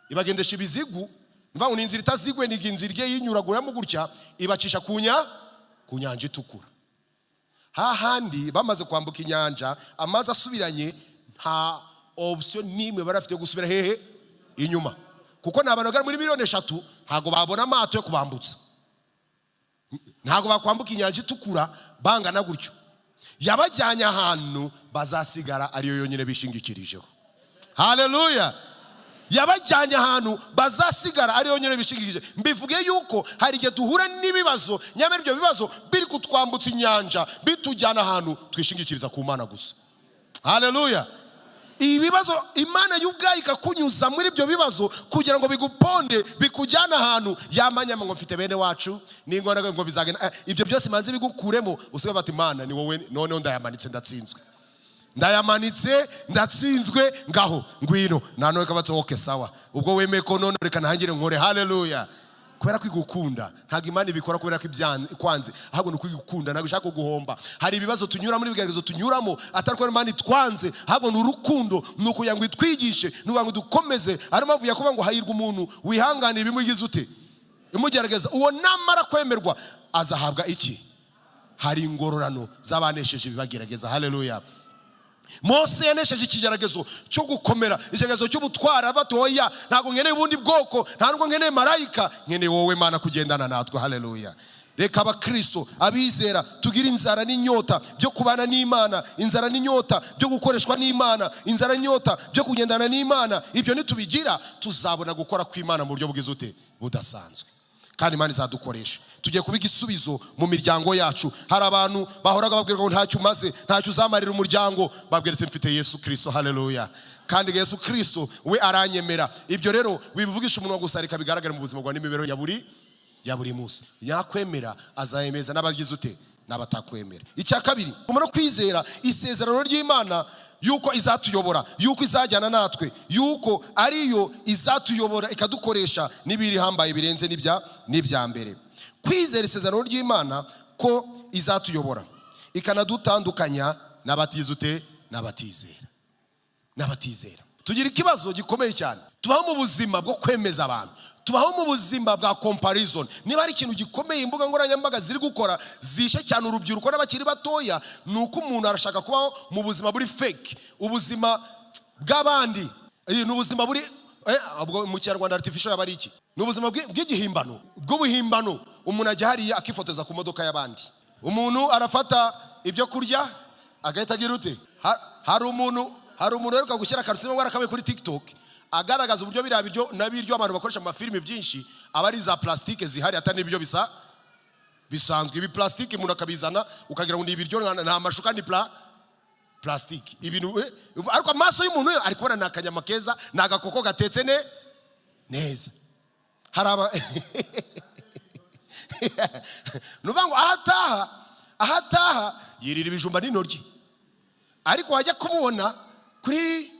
Ibagendesha ibizigu, mva ngo inzira itazigwe ni inzira igiye yinyuraguramo gutya, ibacisha ku nyanja itukura. Hahandi bamaze kwambuka inyanja, amazi asubiranye, nta option nimwe barafite yo gusubira hehe? Inyuma. Kuko n'abantu bagera muri 3,000,000 ntago babona amato yo kubambutsa. Ntago bakwambuka inyanja itukura bangana gutyo. Yabajyanye ahantu bazasigara ariyo yonyine bishingikirijeho. Haleluya. Yabajyanye ahantu bazasigara ariyo yonyine bishingikirije. Mbivuge yuko hari igihe duhura n'ibibazo, nyamara ibyo bibazo biri kutwambutsa inyanja, bitujyana ahantu twishingikiriza ku Mana gusa. Haleluya. Ibibazo Imana y'ubwayo ikakunyuza muri ibyo bibazo kugira ngo biguponde, bikujyana ahantu yamanyama ngo mfite bene wacu n'ingona ngo bizagenda. Ibyo byose manzi bigukuremo, usiga bati Imana ni wowe, none ndayamanitse ndatsinzwe ngaho ngwino. Nano kabatse okay sawa. Ubwo wemeye ko none reka nahangire nkore. Haleluya. Kubera kwigukunda, ntago Imana ibikora kubera ko kwanze, ahubwo nuko igukunda, ntago ushaka guhomba. Hari ibibazo tunyura muri bigaragazo tunyuramo, atari ko Imana itwanze, ahubwo n'urukundo, nuko yangu itwigishe, nuko ngo dukomeze. Ari mpamvu yakuba ngo hayirwa umuntu wihanganira ibimugize ute, imugerageza. Uwo namara kwemerwa azahabwa iki? Hari ingororano z'abanesheje bibagerageza. Haleluya. Mose yanesheje ikigeragezo cyo gukomera, ikigeragezo cyo butwara abatoya. Ntago nkeneye ubundi bwoko, ntago nkeneye marayika, nkeneye wowe Mana kugendana natwe. Haleluya. Reka abakristo abizera tugira inzara n'inyota byo kubana n'Imana, inzara n'inyota byo gukoreshwa n'Imana, inzara n'inyota byo kugendana n'Imana. Ibyo nitubigira tuzabona gukora kw'Imana mu buryo bwiza ute budasanzwe, kandi Imana izadukoresha. Tugiye kubiga isubizo mu miryango yacu. Hari abantu bahoraga babwirwa ngo ntacyo umaze, ntacyo uzamarira umuryango, babwira ati mfite Yesu Kristo. Haleluya. Kandi Yesu Kristo we aranyemera. Ibyo rero wibivugisha umuntu gusa, reka bigaragara mu buzima bwa n'imibereho ya buri munsi. Yakwemera azayemeza n'abagize ute n'abatakwemera. Icya kabiri, umara kwizera isezerano ry'Imana yuko izatuyobora, yuko izajyana natwe, yuko ariyo izatuyobora ikadukoresha n'ibiri hambaye birenze n'ibya mbere. Kwizera isezerano ry'Imana ko izatuyobora ikanadutandukanya n'abatize ute n'abatizera. Tugira ikibazo gikomeye cyane. Tubaho mu buzima bwo kwemeza abantu, tubaho mu buzima bwa comparison. Niba ari ikintu gikomeye imbuga nkoranyambaga ziri gukora zishe cyane urubyiruko n'abakiri batoya, nuko umuntu arashaka kubaho mu buzima buri fake, ubuzima bw'abandi. Ni ubuzima buri mu Kinyarwanda artificial yabari iki? Ni ubuzima bw'igihimbano, bw'ubuhimbano. Umuntu ajya hariya akifoteza ku modoka y'abandi. Umuntu arafata ibyo kurya agahita agira ute? Hari hari umuntu rero gushyira karusimo warakabaye kuri TikTok agaragaza uburyo biriya biryo nabiryo abantu bakoresha mu mafilime byinshi abari za plastique zihari atani ibyo bisanzwe ibi plastique umuntu akabizana ukagira ngo ni ibiryo nta mashuka ni plastique ibintu ariko amaso y'umuntu ari kubona nakanyama keza nagakoko gatetse neza haraba nuvango ahataha yirira ibijumba n'intoryi ariko wajya kumubona kuri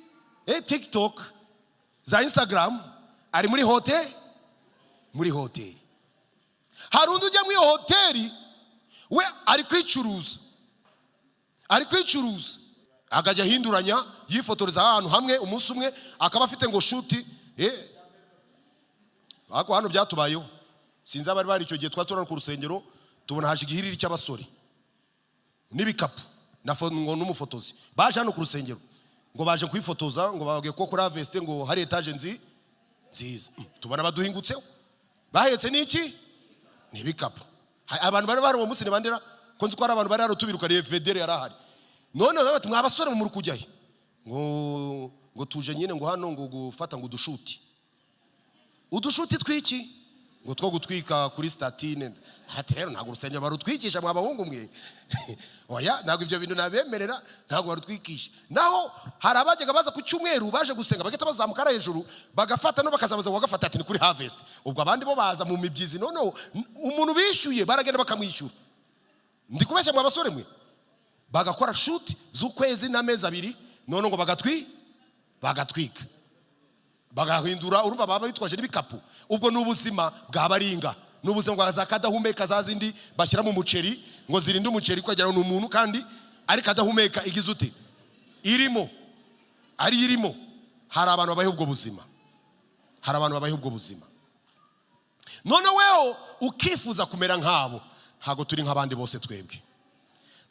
TikTok za Instagram ari muri hoteli hari undi ujya muri hoteli we ari kwicuruza akajya hinduranya yifotoreza ahantu hamwe umunsi umwe akaba afite ngo shoot ako hano byatubayeho sinzi abari bari icyo gihe twatora ku rusengero tubona haje igihiriri cy'abasore n'ibikapu ngo n'umufotozi baje hano ku rusengero ngo baje kwifotoza ngo bagiye ko kuri Aveste ngo hari etage nziza tubona baduhingutseho bahetse n'iki n'ibikapu abantu bari bari mu munsi bandera ko nzi ko ari abantu bari hano tubirukariye federe yarahari none bati mwabasore mu kujyayo ngo tuje nyine ngo hano ngo gufata ngo udushuti twiki ngo two gutwika kuri statine ati rero ntago rusenya barutwikisha mwabahungu mwe oya ntago ibyo bintu nabemerera ntago barutwikisha naho hari abajyaga baza ku cyumweru baje gusenga bageta bazamuka hejuru bagafata no bakazabaza bagafata ati ni kuri Harvest ubwo abandi bo baza mu mibyizi none umuntu bishyuye baragenda bakamwishyura ndi kubeshya mwabasore mwe bagakora shoot z'ukwezi n'amezi 2 none ngo bagatwika bagahindura urumva baba bitwaje n'ibikapu ubwo n'ubuzima bwabaringa n'ubuzima bwa zakadahumeka zazindi bashyira mu muceri ngo zirinde umuceri kwagera n'umuntu kandi ari kadahumeka igize ute irimo hari abantu babaye ubwo buzima none weho ukifuza kumera nkabo ntago turi nk'abandi bose twebwe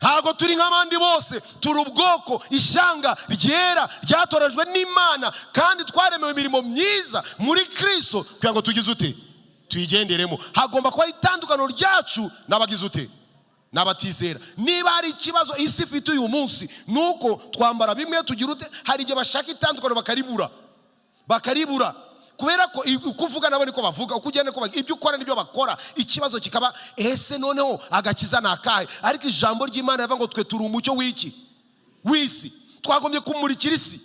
ntago turi nk'abandi bose turi ubwoko ishyanga ryera ryatorejwe n'Imana kandi twaremewe imirimo myiza muri Kristo kugira ngo tugize ute tuyigenderemo hagomba kuba itandukano ryacu n'abagize ute n'abatizera niba hari ikibazo isi ifite uyu munsi nuko twambara bimwe tugira ute hari igihe bashaka itandukano bakaribura kubera ko ukuvuga nabo niko bavuga ukugene ko ibyo ukora nibyo bakora ikibazo kikaba ese noneho agakiza nakahe ariko ijambo ry'Imana yava ngo twe turi umucyo w'isi twagombye kumurikira isi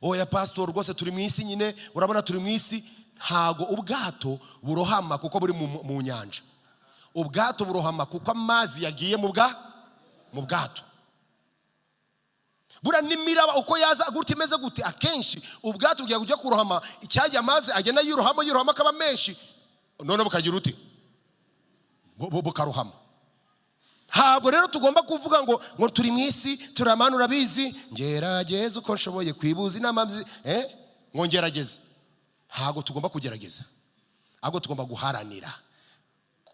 oya pastor rwose turi mu isi nyine urabona turi mu isi ntago ubwato burohama kuko buri mu nyanja ubwato burohama kuko amazi yagiye mu bwato bura nimiraba uko yaza gute imeze gute akenshi ubwato bugiye kujya kurohama icyajya amazi agenda yirohama kaba menshi none bukagira ute bukarohama ntabwo rero tugomba kuvuga ngo turi mu isi turamanura bizi ngerageza uko nshoboye kwibuza inama ngo ngerageze ntabwo tugomba kugerageza ahubwo tugomba guharanira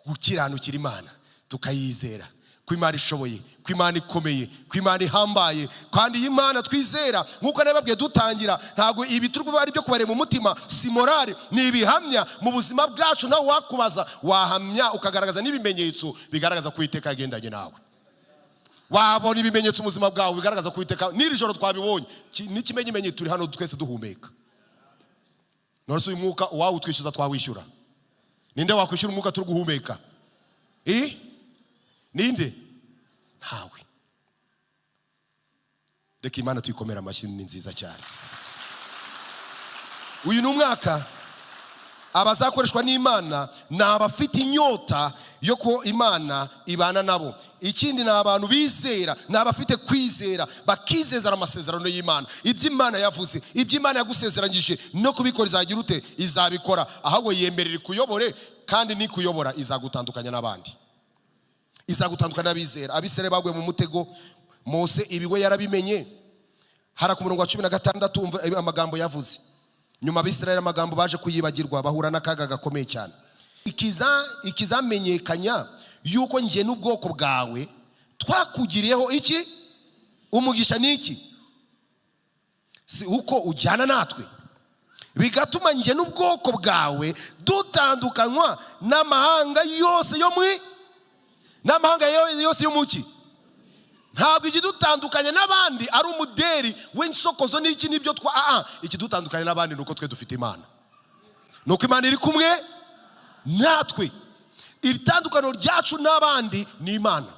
gukiranukira Imana tukayizera ko Imana ishoboye ko Imana ikomeye ko Imana ihambaye kandi iyi Imana twizera nkuko nababwiye dutangira ntago ibi turi kuba ari byo kubare mu mutima si morale ni ibihamya mu buzima bwacu nawe wakubaza wahamya ukagaragaza n'ibimenyetso bigaragaza ko Uwiteka yagendanye nawe wabona ibimenyetso mu buzima bwawe bigaragaza ko Uwiteka n'iri joro twabibonye n'ikimenyimenye turi hano twese duhumeka none uyu mwuka wawe utwishyuza twawishyura ninde wakwishyura umwuka turi guhumeka ninde ntawe reka Imana tuyikomera amashyi ni nziza cyane uyu ni umwaka abazakoreshwa n'Imana ni abafite inyota yo ko Imana ibana nabo ikindi ni abantu bizera ni abafite kwizera bakizezera amasezerano y'Imana ibyo Imana yavuze ibyo Imana yagusezeranyije no kubikora izagira ute izabikora ahubwo yemerera kuyobore kandi ni kuyobora izagutandukanya n'abandi izagutandukana n'abizera abisere bagwe mu mutego Mose ibiwe yarabimenye hara ku murongo wa 16 umva amagambo yavuze nyuma abisirayeli amagambo baje kuyibagirwa bahura n'akaga gakomeye cyane ikizamenyekanya yuko ngiye n'ubwoko bwawe twakugiriyeho iki umugisha niki si uko ujyana natwe bigatuma ngiye n'ubwoko bwawe dutandukanywa n'amahanga yose yo n'amahanga yose y'umuki ntabwo ikidutandukanya n'abandi ari umuderi w'insokozo n'iki nibyo ikidutandukanya n'abandi nuko twe dufite Imana, nuko Imana iri kumwe natwe. Iri tandukano ryacu n'abandi ni Imana.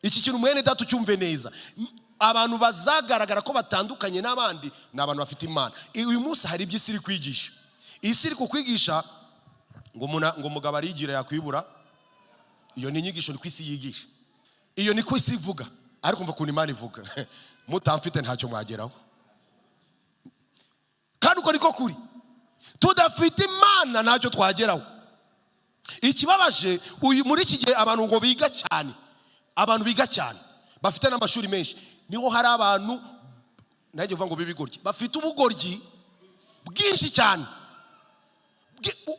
Iki kintu mwene data ucyumve neza. Abantu bazagaragara ko batandukanye n'abandi ni abantu bafite Imana. Uyu munsi hari ibyo isi iri kwigisha. Isi iri kukwigisha ngo umugabo arigira yakwibura. Iyo ni inyigisho ni kwisi yigisha. Iyo ni kwisi ivuga. Ariko umva ukuntu Imana ivuga. Mutamfite ntacyo mwageraho. Kandi uko niko kuri. Tudafite Imana ntacyo twageraho. Ikibabaje muri iki gihe abantu ngo biga cyane. Abantu biga cyane bafite n'amashuri menshi, niho hari abantu najye uvuga ngo bibigoryi, bafite ubugoryi bwinshi cyane.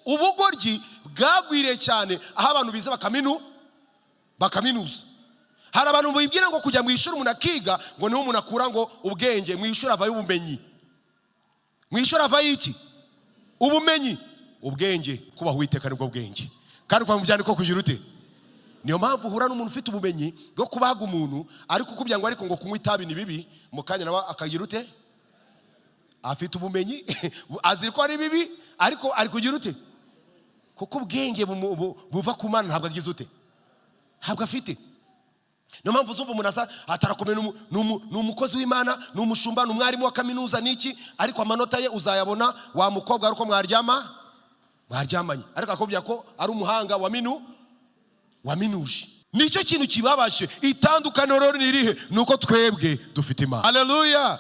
Ubugoryi bwagwiriye cyane aho abantu bize bakaminuza. Hari abantu bibwira ngo kujya mu ishuri umuntu akiga ngo niho umuntu akura ngo ubwenge. Mu ishuri avayo ubumenyi. Mu ishuri avayo iki? Ubumenyi. Ubwenge kubaho Uwiteka nibwo bwenge. Kandi kwa mubyandiko kugira ute? Niyo mpamvu uhura n'umuntu ufite ubumenyi bwo kubaga umuntu ariko ukubwira ngo ariko ngo kunywa itabi ni bibi, mu kanya nawe akagira ute? Afite ubumenyi aziri ko ari bibi ariko ari kugira ute? Kuko ubwenge buva ku Mana ntabwo agize ute? Ntabwo afite. Niyo mpamvu uzumva umuntu atarakomeye ni umukozi w'Imana, ni umushumba, ni umwarimu wa kaminuza n'iki, ariko amanota ye uzayabona wa mukobwa ariko mwaryamanye, ariko akubwira ko ari umuhanga waminuje. Nicyo kintu kibabaje. Itandukaniro ni irihe? Nuko twebwe dufite Imana. Haleluya.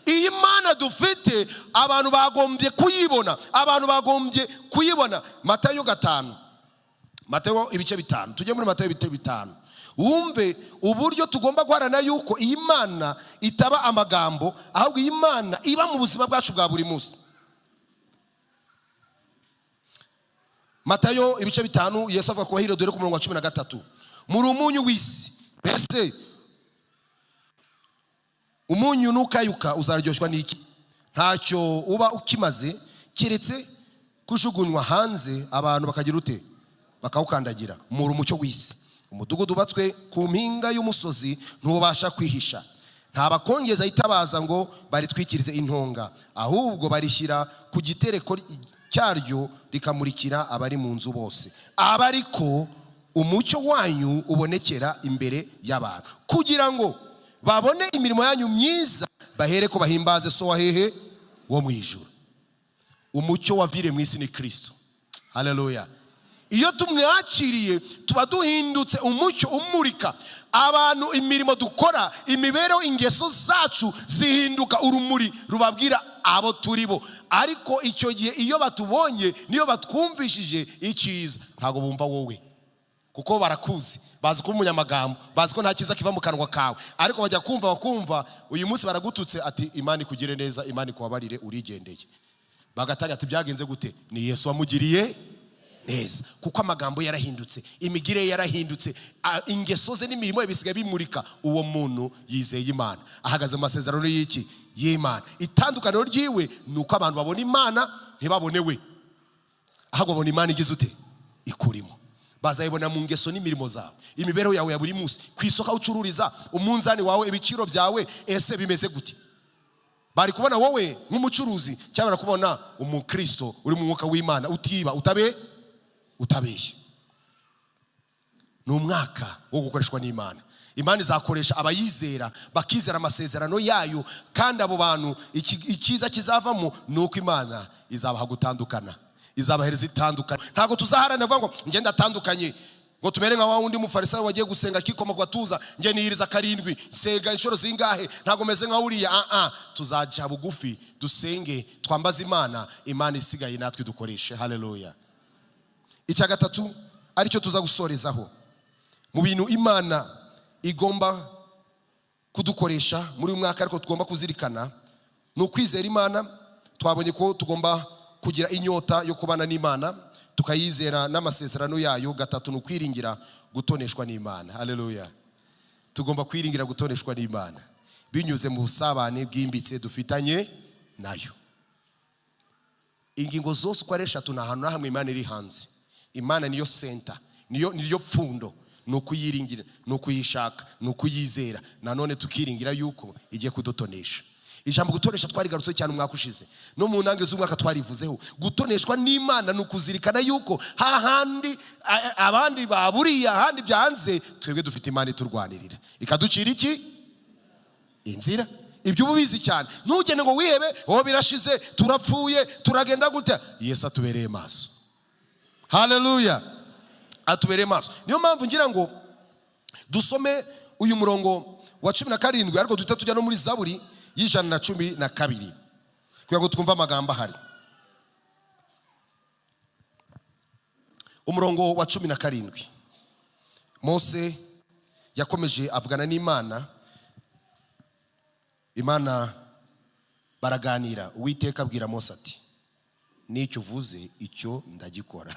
Iyi Mana dufite abantu bagombye kuyibona. Abantu bagombye kuyibona. Matayo 5. Matayo ibice 5. Tujye muri Matayo ibice 5. Wumve uburyo tugomba guharana yuko iyi Mana itaba amagambo, ahubwo iyi Mana iba mu buzima bwacu bwa buri munsi. Matayo ibice 5 Yesu avuga ko hahirwa dore ku murongo wa 13. Muri umunyu w'isi. Mbese umunyu nukayuka uzaryoshwa n'iki? Ntacyo uba ukimaze kiretse kujugunywa hanze abantu bakagira ute? Bakawukandagira. Muri umucyo w'isi. Umudugudu ubatswe ku mpinga y'umusozi ntubasha kwihisha. Nta bakongeza itabaza ngo baritwikirize intonga, ahubwo barishyira ku gitereko cyaryo rikamurikira abari mu nzu bose. Abariko umucyo wanyu ubonekera imbere y'abantu, kugira ngo babone imirimo yanyu myiza bahere ko bahimbaze so wahehe wo mu ijuru. Umucyo wavire mu isi ni Kristo. Haleluya. Iyo tumwakiriye tuba duhindutse umucyo umurika abantu. Imirimo dukora, imibereho, ingeso zacu zihinduka urumuri rubabwira abo turibo. Ariko icyo gihe iyo batubonye niyo batwumvishije icyiza ntago bumva wowe, kuko barakuzi, bazi ko umunyamagambo, bazi ko nta cyiza kiva mu kanwa kawe. Ariko bajya bakumva uyu munsi baragututse ati Imana ikugire neza, Imana ikubabarire, urigendeye. Bagatari ati byagenze gute? Ni Yesu wamugiriye neza, kuko amagambo yarahindutse, imigire yarahindutse, ingeso ze n'imirimo ye bisigaye bimurika. Uwo muntu yizeye Imana, ahagaze mu masezerano y'iki? Y'Imana. Itandukaniro ryiwe nuko abantu babona Imana ntibabone we, ahubwo babona Imana igize ute? Ikurimo. Bazayibona mu ngeso n'imirimo zawe, imibereho yawe ya buri munsi, ku isoko ucururiza, umunzani wawe, ibiciro byawe ese bimeze gute? Bari kubona wowe nk'umucuruzi cyangwa barakubona umukristo uri mu mwuka w'Imana, utiba utabeshya. Ni umwaka wo gukoreshwa n'Imana. Imana izakoresha abayizera bakizera amasezerano yayo, kandi abo bantu ikiza kizavamo nuko Imana izabaha gutandukana, izabahereza itandukana. Ntago tuzaharana vuga ngo nge ndatandukanye, ngo tumere nka wundi mufarisayo wagiye gusenga kikoma kwa tuza nge niyiriza 7 sega inshoro zingahe, ntago meze nka uriya. Tuzaja bugufi dusenge, twambaza Imana, Imana isigaye natwe dukoreshe. Haleluya. Icya gatatu aricyo tuza gusorezaho mu bintu Imana igomba kudukoresha muri uyu mwaka, ariko tugomba kuzirikana ni ukwizera Imana. Twabonye ko tugomba kugira inyota yo kubana n'Imana, tukayizera n'amasezerano yayo. Gatatu ni ukwiringira gutoneshwa n'Imana. Haleluya. Tugomba kwiringira gutoneshwa n'Imana binyuze mu busabane bwimbitse dufitanye nayo. Ingingo zose uko ari 3 nta hantu na hamwe Imana iri hanze. Imana niyo center, niyo pfundo. ni ukuyiringira, ni ukuyishaka, ni ukuyizera, nanone tukiringira yuko igiye kudutonesha. Ijambo gutonesha twarigarutse cyane umwaka ushize, no mu ntange z'umwaka twarivuzeho. Gutoneshwa n'Imana ni ukuzirikana yuko hahandi abandi baburiye, ahandi byanze, twebwe dufite Imana iturwanirira ikaducira iki? Inzira. Ibyo ubizi cyane. Ntugende ngo wihebe, birashize, turapfuye, turagenda gute. Yesu atubereye maso. Haleluya. Atubereye maso. Niyo mpamvu ngira ngo dusome uyu murongo wa 17, ariko duhita tujya no muri Zaburi y'112 kugira ngo twumve amagambo ahari. Umurongo wa 17, Mose yakomeje avugana n'Imana. Imana baraganira. Uwiteka abwira Mose ati, n'icyo uvuze icyo ndagikora.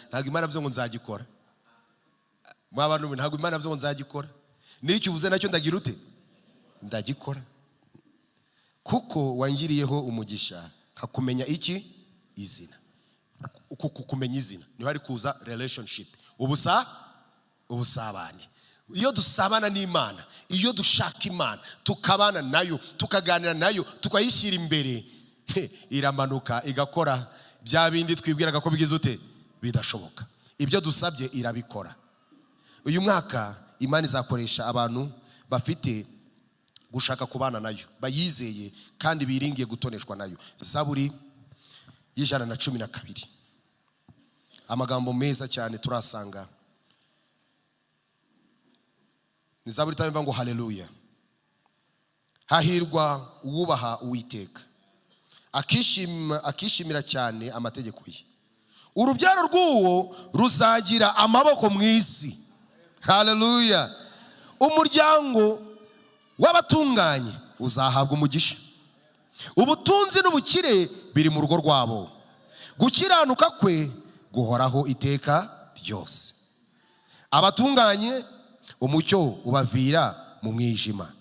Ntabwo Imana avuze ngo nzagikora. Mwabantu, ntabwo Imana avuze ngo nzagikora. N'icyo uvuze nacyo ndagira ute? Ndagikora. Kuko wangiriyeho umugisha nkakumenya iki? Izina. Kumenya izina niho hari kuza relationship, ubusabane. Iyo dusabana n'Imana, iyo dushaka Imana, tukabana nayo, tukaganira nayo, tukayishyira imbere, iramanuka igakora bya bindi twibwiraga ko bigize ute? Bidashoboka. Ibyo dusabye irabikora. Uyu mwaka Imana izakoresha abantu bafite gushaka kubana nayo, bayizeye kandi biringiye gutoneshwa nayo. Zaburi y'112, amagambo meza cyane turasanga. Ni Zaburi itamva ngo haleluya. Hahirwa uwubaha Uwiteka, akishimira cyane amategeko ye. Urubyaro rw'uwo ruzagira amaboko mu isi. Haleluya. Umuryango w'abatunganye uzahabwa umugisha. Ubutunzi n'ubukire biri mu rugo rwabo. Gukiranuka kwe guhoraho iteka ryose. Abatunganye umucyo ubavira mu mwijima.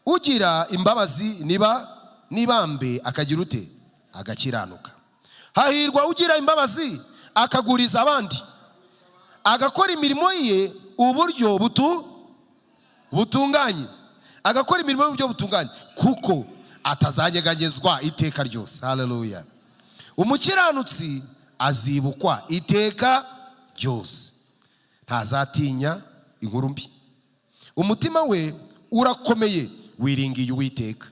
Ugira imbabazi nibambe akagira ute? Agakiranuka. Hahirwa ugira imbabazi akaguriza abandi, agakora imirimo ye uburyo butunganye. Agakora imirimo y'uburyo butunganye, kuko atazanyeganyezwa iteka ryose. Haleluya. Umukiranutsi azibukwa iteka ryose, ntazatinya inkuru mbi. Umutima we urakomeye, wiringiye Uwiteka.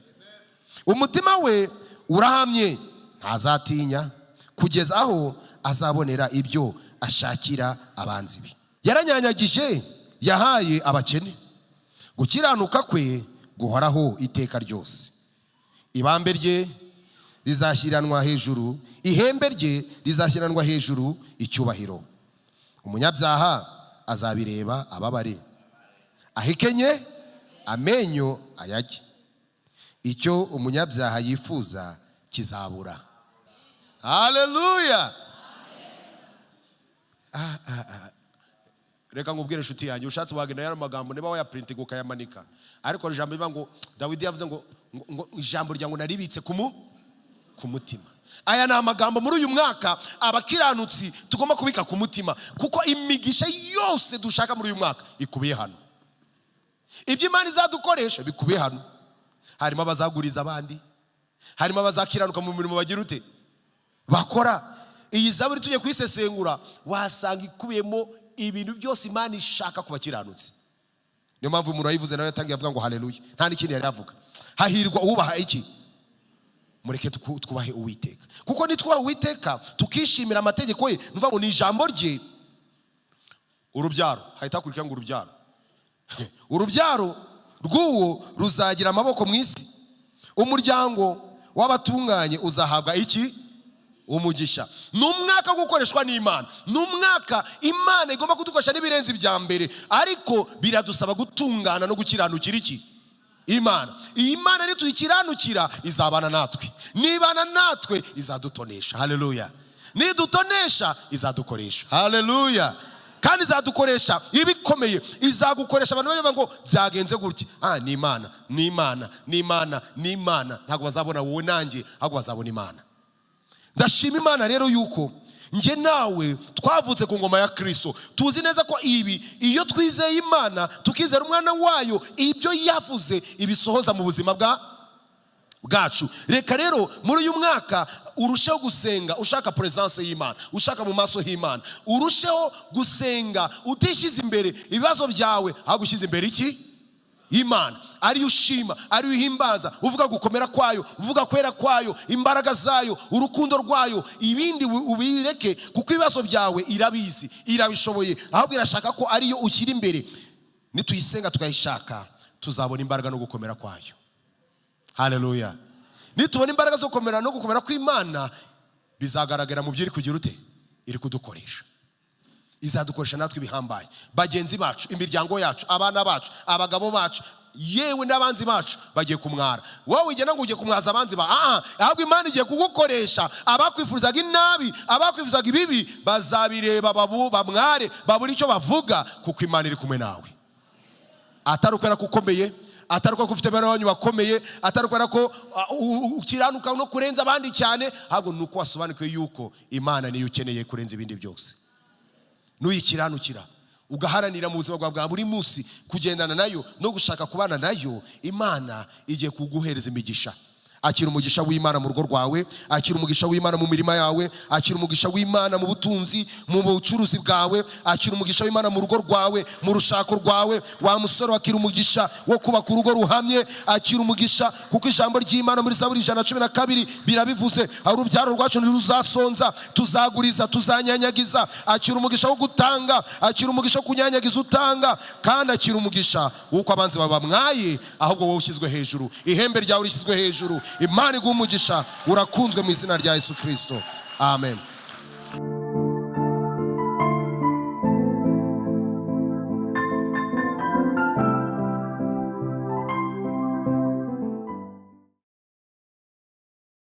Umutima we urahamye, ntazatinya, kugeza aho azabonera ibyo ashakira abanzi be. Yaranyanyagije, yahaye abakene. Gukiranuka kwe guhoraho iteka ryose. Ibambe rye rizashyiranwa hejuru, ihembe rye rizashyiranwa hejuru icyubahiro. Umunyabyaha azabireba ababare, ahikenye amenyo ayage. Icyo umunyabyaha yifuza kizabura. Haleluya. Reka ngubwire inshuti yanjye, ushatse wagenda yari amagambo niba wayaprinting ukayamanika, ariko ijambo rivuga ngo Dawidi yavuze ngo ijambo rya ngo naribitse ku mutima. Aya ni amagambo muri uyu mwaka abakiranutsi tugomba kubika ku mutima, kuko imigisha yose dushaka muri uyu mwaka ikubiye hano. Ibyo Imana izadukoresha bikubiye hano. Harimo abazaguriza abandi, harimo abazakiranuka mu mirimo bagira ute? Bakora. Iyi Zaburi tujye kwisesengura, wasanga ikubiyemo ibintu byose Imana ishaka ku bakiranutsi. Niyo mpamvu umuntu wayivuze nawe yatangiye avuga ngo haleluya, nta n'ikindi yari avuga. Hahirwa ubaha iki? Mureke twubahe Uwiteka, kuko nitwubaha Uwiteka tukishimira amategeko ye, nuvuga ngo ni ijambo rye. Urubyaro hahita hakurikira ngo urubyaro urubyaro rw'uwo ruzagira amaboko mu isi. Umuryango w'abatunganye uzahabwa iki? Umugisha. Numwaka gukoreshwa n'Imana, numwaka Imana igomba kudukoresha n'ibirenze bya mbere, ariko biradusaba gutungana no gukiranukira iki? Imana. Iyi Imana nituyikiranukira izabana natwe, nibana natwe izadutonesha. Haleluya. Nidutonesha izadukoresha. Haleluya. Kandi izadukoresha ibikomeye, izagukoresha abantu bavuga ngo byagenze gutya. Ni Imana, ni Imana, ni Imana, ni Imana. Ntabwo bazabona wowe nanjye, ahubwo bazabona Imana. Ndashima Imana rero yuko nge nawe twavutse ku ngoma ya Kristo, tuzi neza ko ibi iyo twizeye Imana tukizera umwana wayo, ibyo yavuze ibisohoza mu buzima bwacu. Reka rero muri uyu mwaka urusheho gusenga ushaka presence y'Imana, ushaka mu maso y'Imana. Urusheho gusenga utishize imbere ibibazo byawe, ahubwo ushyize imbere iki? Imana. Ari ushima, ari uhimbaza, uvuga gukomera kwayo, uvuga kwera kwayo, imbaraga zayo, urukundo rwayo. Ibindi ubireke, kuko ibibazo byawe irabizi, irabishoboye, ahubwo irashaka ko ariyo ushyira imbere. Nituyisenga tukayishaka, tuzabona imbaraga no gukomera kwayo. Haleluya. Nitubona imbaraga zo gukomera no gukomera kw'Imana, bizagaragara mu byiri kugira ute? Iri kudukoresha. Izadukoresha natwe ibihambaye. Bagenzi bacu, imiryango yacu, abana bacu, abagabo bacu, yewe n'abanzi bacu bagiye kumwara. Wowe ugenda ngo ugiye kumwaza abanzi ahubwo Imana igiye kugukoresha. Abakwifurizaga inabi, abakwifurizaga ibibi, bazabireba bamware, babura icyo bavuga, kuko Imana iri kumwe nawe. Atari ukwera kukomeye, atari uko ufite bene wanyu bakomeye, atari ukwera ko ukiranuka no kurenza abandi cyane, ahubwo nuko wasobanukiwe yuko Imana niyo ukeneye kurenza ibindi byose. Nuyikiranukira ugaharanira mu buzima bwa buri munsi kugendana nayo no gushaka kubana nayo, Imana igiye kuguhereza imigisha. Akira umugisha w'Imana mu rugo rwawe, akira umugisha w'Imana mu mirima yawe, akira umugisha w'Imana mu butunzi, mu bucuruzi bwawe, akira umugisha w'Imana mu rugo rwawe, mu rushako rwawe. Wa musore, akira umugisha wo kubaka urugo ruhamye, akira umugisha, kuko ijambo ry'Imana muri Zaburi 112 birabivuze, ari urubyaro rwacu ntiruzasonza, tuzaguriza, tuzanyanyagiza. Akira umugisha wo gutanga, akira umugisha wo kunyanyagiza utanga, kandi akira umugisha w'uko abanzi babamwaye, ahubwo wowe ushyizwe hejuru, ihembe ryawe rishyizwe hejuru. Imana iguha umugisha, urakunzwe mu izina rya Yesu Kristo. Amen.